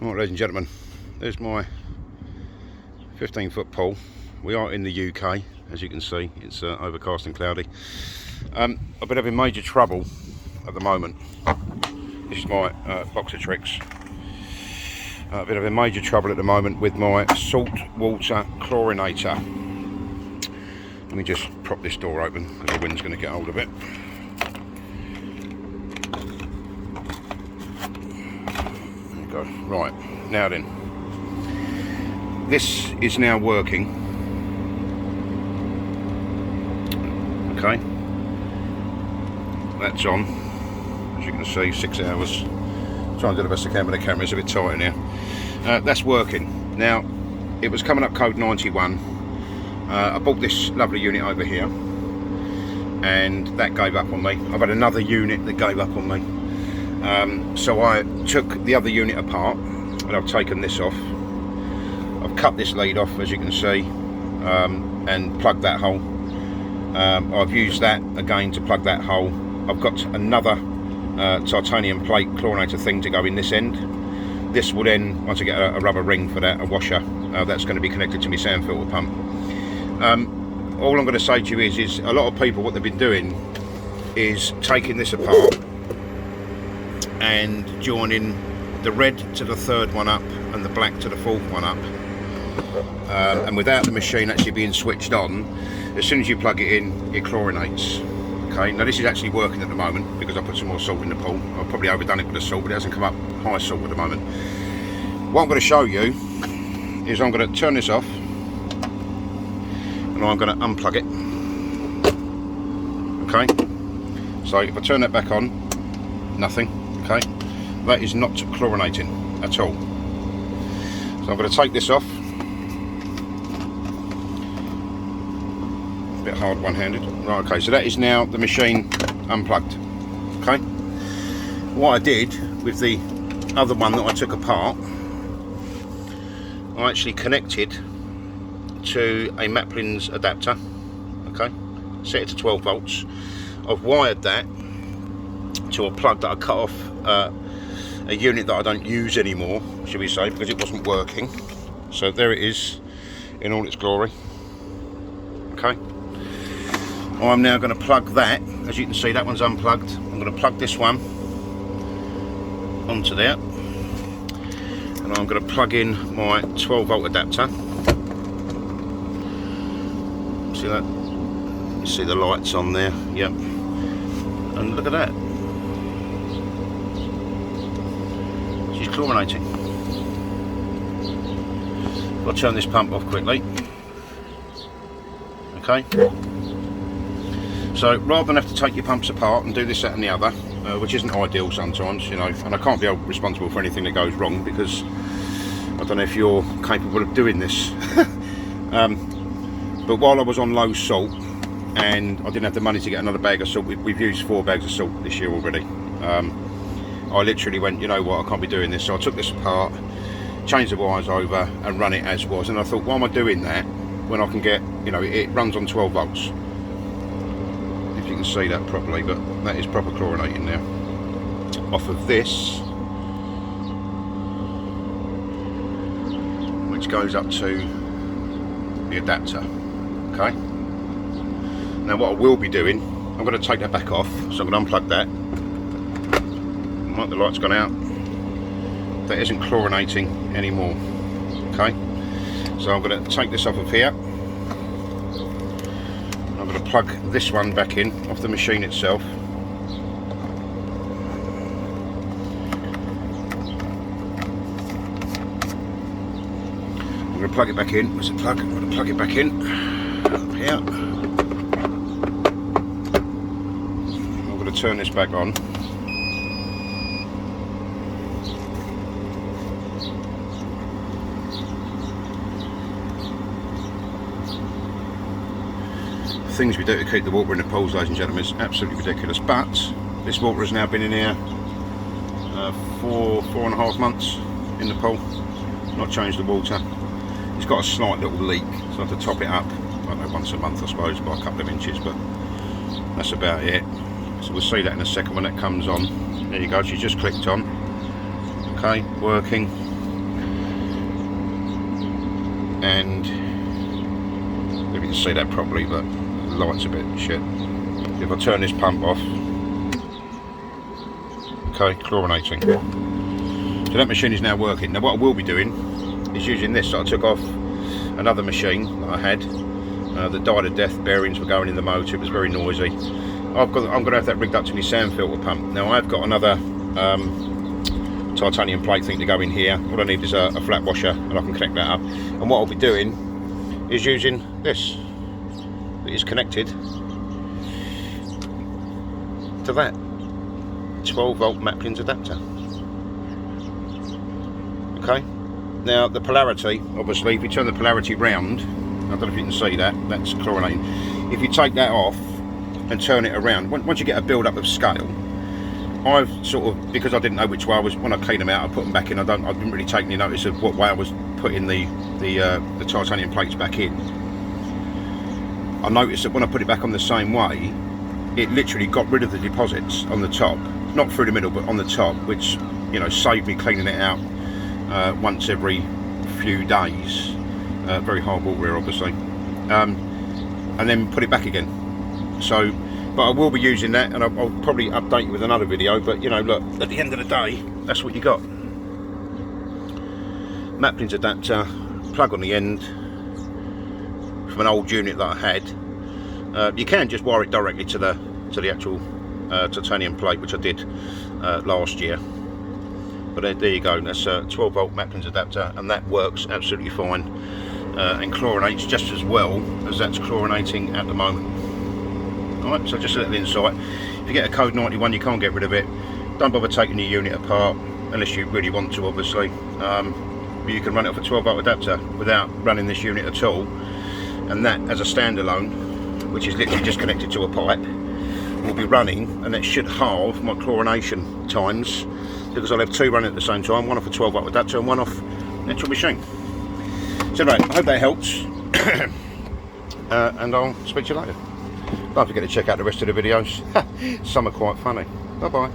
Right, ladies and gentlemen, there's my 15-foot pole. We are in the UK, as you can see. It's overcast and cloudy. I've been having major trouble at the moment. This is my box of tricks. I've been having major trouble at the moment with my salt water chlorinator. Let me just prop this door open because the wind's going to get hold of it. There you go. Right, now then. This is now working. Okay. That's on. As you can see, 6 hours. Trying to do the best I can with the camera, it's a bit tight in here. That's working. Now, it was coming up code 91. I bought this lovely unit over here, and that gave up on me. I've had another unit that gave up on me. So I took the other unit apart, and I've taken this off. I've cut this lead off, as you can see, and plugged that hole. I've used that again to plug that hole. I've got another titanium plate chlorinator thing to go in this end. This will then, once I get a rubber ring for that, a washer, that's going to be connected to my sand filter pump. All I'm going to say to you is a lot of people, what they've been doing is taking this apart and joining the red to the third one up and the black to the fourth one up, and without the machine actually being switched on, as soon as you plug it in, it chlorinates. Okay, now this is actually working at the moment because I put some more salt in the pool. I've probably overdone it with the salt, but it hasn't come up high salt at the moment. What I'm going to show you is I'm going to turn this off and I'm going to unplug it. Okay, so if I turn that back on, nothing. Okay, that is not chlorinating at all. So I'm going to take this off. A bit hard one-handed. Right, okay, so that is now the machine unplugged. Okay, what I did with the other one that I took apart, I actually connected to a Maplin's adapter. Okay, set it to 12 volts. I've wired that to a plug that I cut off a unit that I don't use anymore, should we say, because it wasn't working. So there it is in all its glory. Okay, I'm now going to plug that. As you can see, that one's unplugged. I'm going to plug this one onto there, and I'm going to plug in my 12 volt adapter. See that? You see the lights on there? Yep. And look at that. She's chlorinating. I'll turn this pump off quickly. Okay. So rather than have to take your pumps apart and do this, that and the other, which isn't ideal sometimes, you know, and I can't be held responsible for anything that goes wrong because I don't know if you're capable of doing this. But while I was on low salt and I didn't have the money to get another bag of salt, we've used 4 bags of salt this year already. I literally went, you know what, I can't be doing this. So I took this apart, changed the wires over and run it as was. And I thought, why am I doing that when I can get, you know, it runs on 12 volts. If you can see that properly, but that is proper chlorinating now. Off of this, which goes up to the adapter. Okay. Now what I will be doing, I'm going to take that back off, so I'm going to unplug that. Right, the light's gone out. That isn't chlorinating anymore. Okay. So I'm going to take this off of here. I'm going to plug this one back in off the machine itself. I'm going to plug it back in. Where's the plug? I'm going to plug it back in. Up here. I'm going to turn this back on. Things we do to keep the water in the pools, ladies and gentlemen, is absolutely ridiculous. But this water has now been in here 4.5 months in the pool. Not changed the water. It's got a slight little leak, so I have to top it up. I don't know, once a month I suppose, by a couple of inches, but that's about it. So we'll see that in a second when that comes on. There you go, she's just clicked on. Okay, working. and if you can see that properly, but the light's a bit shit. If I turn this pump off, okay, chlorinating. So that machine is now working. Now what I will be doing is using this. So I took off another machine that I had that died a death. Bearings were going in the motor, it was very noisy. I'm going to have that rigged up to my sand filter pump. Now I've got another titanium plate thing to go in here. All I need is a flat washer, and I can connect that up. And what I'll be doing is using this. It is connected to that 12-volt Maplins adapter. Okay. Now the polarity, obviously, if you turn the polarity round, I don't know if you can see that, that's chlorinating. If you take that off and turn it around, once you get a build up of scale, I've sort of, because I didn't know which way I was, when I cleaned them out, I put them back in. I didn't really take any notice of what way I was putting the titanium plates back in. I noticed that when I put it back on the same way, it literally got rid of the deposits on the top, not through the middle, but on the top, which, you know, saved me cleaning it out once every few days. Very hard water here, obviously, and then put it back again. So, but I will be using that, and I'll probably update you with another video. But you know, look, at the end of the day, that's what you got. Maplins adapter, plug on the end from an old unit that I had. You can just wire it directly to the actual titanium plate, which I did last year. But there you go, that's a 12-volt Maplins adapter, and that works absolutely fine and chlorinates just as well as that's chlorinating at the moment. Alright, so just a little insight. If you get a code 91, you can't get rid of it. Don't bother taking your unit apart unless you really want to, obviously. But you can run it off a 12-volt adapter without running this unit at all, and that as a standalone, which is literally just connected to a pipe, will be running, and that should halve my chlorination times, because I'll have two running at the same time, one off a 12-volt adapter and one off the actual machine. So anyway, I hope that helps, and I'll speak to you later. Don't forget to check out the rest of the videos. Some are quite funny. Bye bye.